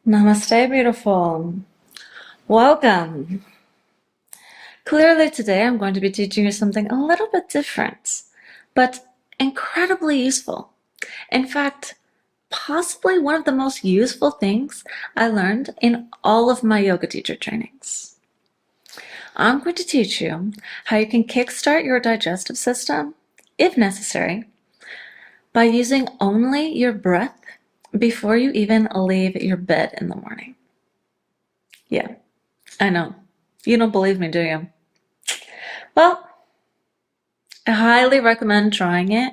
Namaste, beautiful. Welcome. Clearly today I'm going to be teaching you something a little bit different, but incredibly useful. In fact, possibly one of the most useful things I learned in all of my yoga teacher trainings. I'm going to teach you how you can kickstart your digestive system, if necessary, by using only your breath before you even leave your bed in the morning. Yeah, I know. You don't believe me, do you? Well, I highly recommend trying it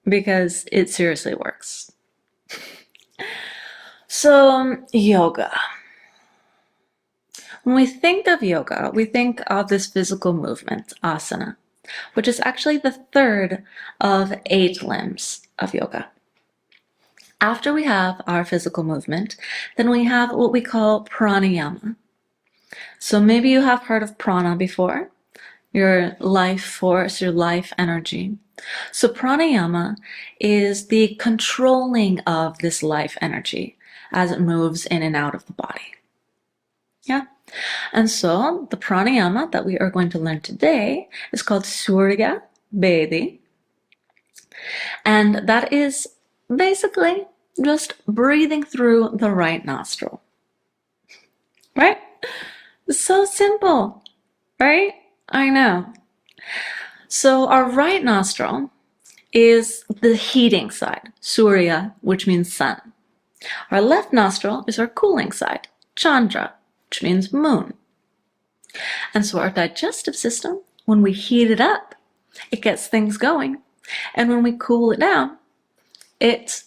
because it seriously works. So, yoga. When we think of yoga, we think of this physical movement, asana, which is actually the third of 8 limbs of yoga. After we have our physical movement, then we have what we call pranayama. So maybe you have heard of prana before, your life force, your life energy. So pranayama is the controlling of this life energy as it moves in and out of the body. Yeah. And so the pranayama that we are going to learn today is called Surya Bedi. And that is basically just breathing through the right nostril. Right? So simple, right? I know. So our right nostril is the heating side, Surya, which means sun. Our left nostril is our cooling side, Chandra, which means moon. And so our digestive system, when we heat it up, it gets things going. And when we cool it down, it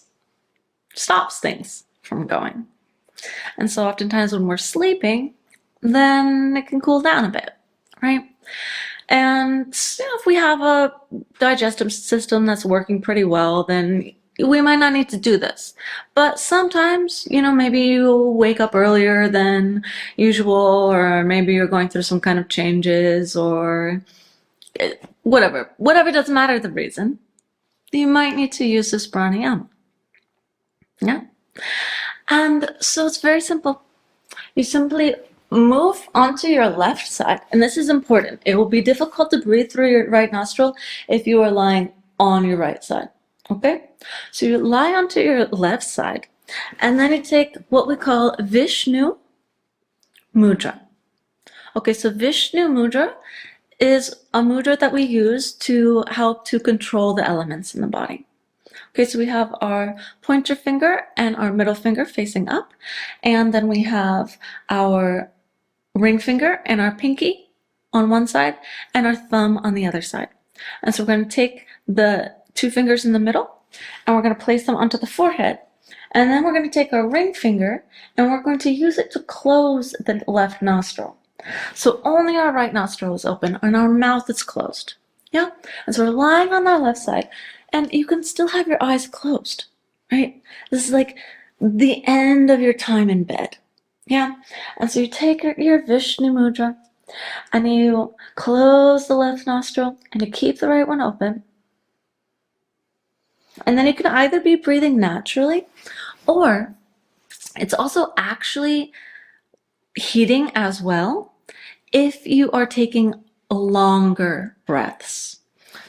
stops things from going. And so oftentimes when we're sleeping, then it can cool down a bit, right? And if we have a digestive system that's working pretty well, then we might not need to do this. But sometimes, maybe you wake up earlier than usual, or maybe you're going through some kind of changes, or whatever. Whatever, doesn't matter the reason. You might need to use this pranayama. Yeah? And so it's very simple. You simply move onto your left side, and this is important. It will be difficult to breathe through your right nostril if you are lying on your right side. Okay? So you lie onto your left side, and then you take what we call Vishnu Mudra. Okay, so Vishnu Mudra is a mudra that we use to help to control the elements in the body. Okay, so we have our pointer finger and our middle finger facing up, and then we have our ring finger and our pinky on one side and our thumb on the other side. And so we're going to take the 2 fingers in the middle and we're going to place them onto the forehead. And then we're going to take our ring finger and we're going to use it to close the left nostril. So only our right nostril is open and our mouth is closed. Yeah? And so we're lying on our left side and you can still have your eyes closed, right? This is like the end of your time in bed. Yeah, and so you take your Vishnu Mudra and you close the left nostril and you keep the right one open. And then you can either be breathing naturally or it's also actually heating as well if you are taking longer breaths.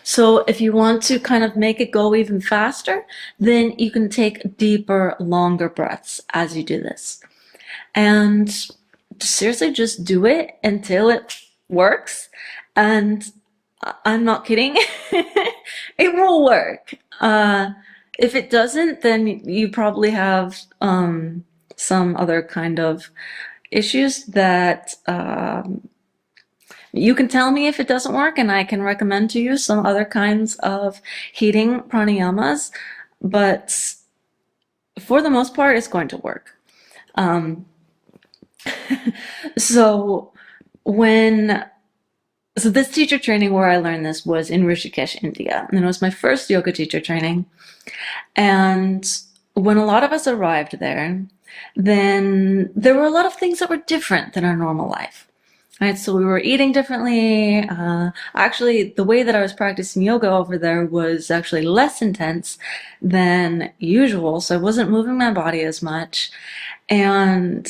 So if you want to kind of make it go even faster, then you can take deeper, longer breaths as you do this. And seriously, just do it until it works. And I'm not kidding. It will work. If it doesn't, then you probably have some other kind of issues that you can tell me if it doesn't work, and I can recommend to you some other kinds of heating pranayamas. But for the most part, it's going to work. So this teacher training where I learned this was in Rishikesh, India, and it was my first yoga teacher training. And when a lot of us arrived there, then there were a lot of things that were different than our normal life. Right, so we were eating differently. Actually, the way that I was practicing yoga over there was actually less intense than usual, so I wasn't moving my body as much. And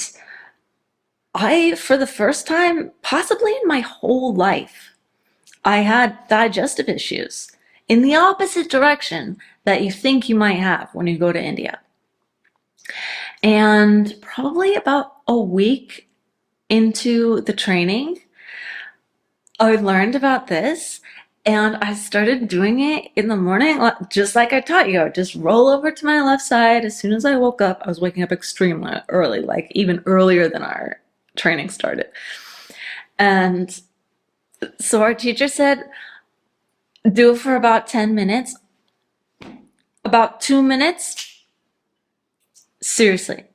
I, for the first time, possibly in my whole life, I had digestive issues in the opposite direction that you think you might have when you go to India. And probably about a week into the training, I learned about this and I started doing it in the morning, just like I taught you. I would just roll over to my left side. As soon as I woke up, I was waking up extremely early, like even earlier than our training started. And so our teacher said, do it for about 10 minutes. About 2 minutes, seriously,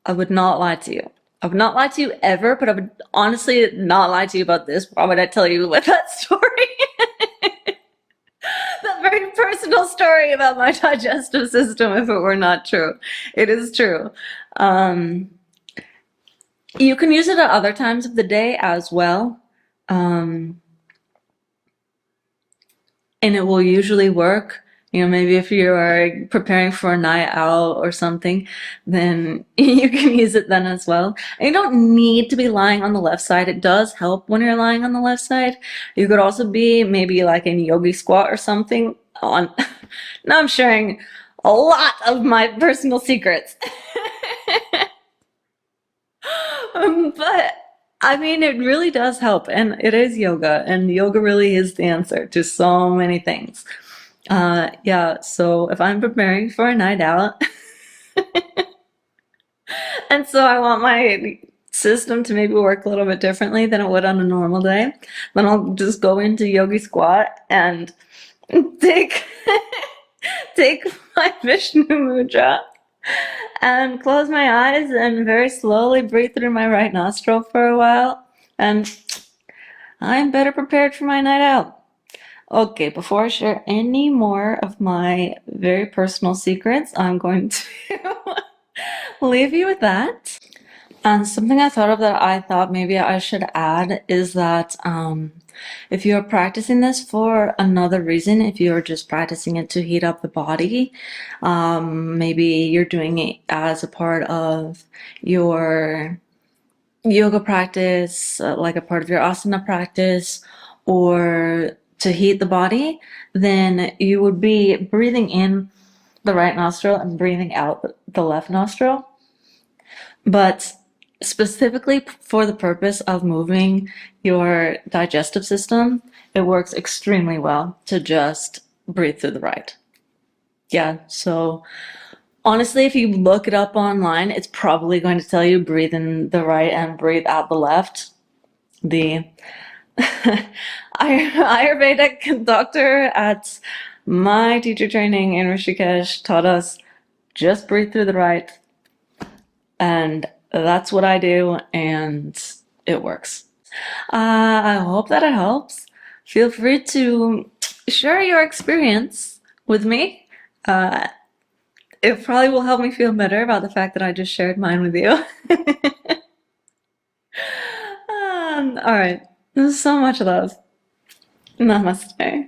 I would not lie to you. I would not lie to you ever, but I would honestly not lie to you about this. Why would I tell you about that story? That very personal story about my digestive system if it were not true. It is true. Um, you can use it at other times of the day as well. Um, and it will usually work. You know, maybe if you are preparing for a night out or something, then you can use it then as well. And you don't need to be lying on the left side. It does help when you're lying on the left side. You could also be maybe like in yogi squat or something on. Now I'm sharing a lot of my personal secrets. But I mean, it really does help, and it is yoga, and yoga really is the answer to so many things. Yeah, so if I'm preparing for a night out, and so I want my system to maybe work a little bit differently than it would on a normal day, then I'll just go into yogi squat and take take my Vishnu mudra and close my eyes and very slowly breathe through my right nostril for a while, and I'm better prepared for my night out. Okay, before I share any more of my very personal secrets, I'm going to leave you with that. And something I thought of that I thought maybe I should add is that if you're practicing this for another reason, if you're just practicing it to heat up the body, maybe you're doing it as a part of your yoga practice, like a part of your asana practice, or to heat the body, then you would be breathing in the right nostril and breathing out the left nostril. But specifically for the purpose of moving your digestive system, it works extremely well to just breathe through the right. Yeah, so honestly, if you look it up online, it's probably going to tell you breathe in the right and breathe out the left. The Ayurvedic doctor at my teacher training in Rishikesh taught us just breathe through the right, and that's what I do, and it works. I hope that it helps. Feel free to share your experience with me. It probably will help me feel better about the fact that I just shared mine with you. All right. So much love. Namaste.